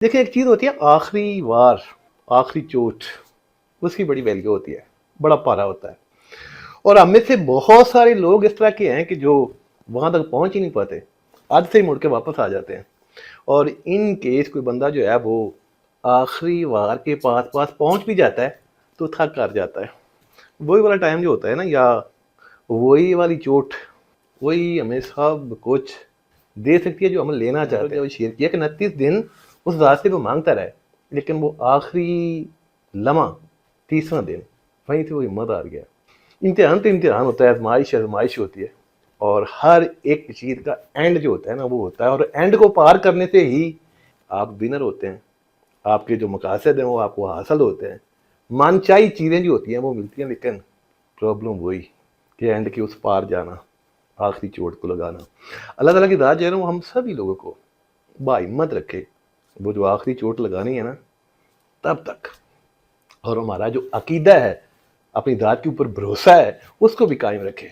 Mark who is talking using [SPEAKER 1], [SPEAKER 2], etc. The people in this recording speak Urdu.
[SPEAKER 1] دیکھیں ایک چیز ہوتی ہے آخری وار، آخری چوٹ، اس کی بڑی ویلیو ہوتی ہے، بڑا پارا ہوتا ہے. اور ہم میں سے بہت سارے لوگ اس طرح کے ہیں کہ جو وہاں تک پہنچ ہی نہیں پاتے، آدھ سے ہی مڑ کے واپس آ جاتے ہیں. اور ان کیس کوئی بندہ جو ہے وہ آخری وار کے پاس پہنچ بھی جاتا ہے تو تھک کر جاتا ہے. وہی والا ٹائم جو ہوتا ہے نا، یا وہی والی چوٹ، وہی ہمیں سب کچھ دے سکتی ہے جو ہم لینا چاہتے ہیں. شیئر کیا کہ 29 دن اس راستے کو مانگتا رہے، لیکن وہ آخری لمحہ 30واں دن وہیں سے وہ ہمت ہار گیا. امتحان تو امتحان ہوتا ہے، آزمائش ہوتی ہے، اور ہر ایک چیز کا اینڈ جو ہوتا ہے نا وہ ہوتا ہے، اور اینڈ کو پار کرنے سے ہی آپ ونر ہوتے ہیں. آپ کے جو مقاصد ہیں وہ آپ کو حاصل ہوتے ہیں، من چاہی چیزیں جو ہوتی ہیں وہ ملتی ہیں. لیکن پرابلم وہی کہ اینڈ کے اس پار جانا، آخری چوٹ کو لگانا. اللہ تعالیٰ کی ذات جو ہے نا وہ ہم سبھی لوگوں کو باہمت رکھے، وہ جو آخری چوٹ لگانی ہے نا تب تک، اور ہمارا جو عقیدہ ہے، اپنی ذات کے اوپر بھروسہ ہے، اس کو بھی قائم رکھے.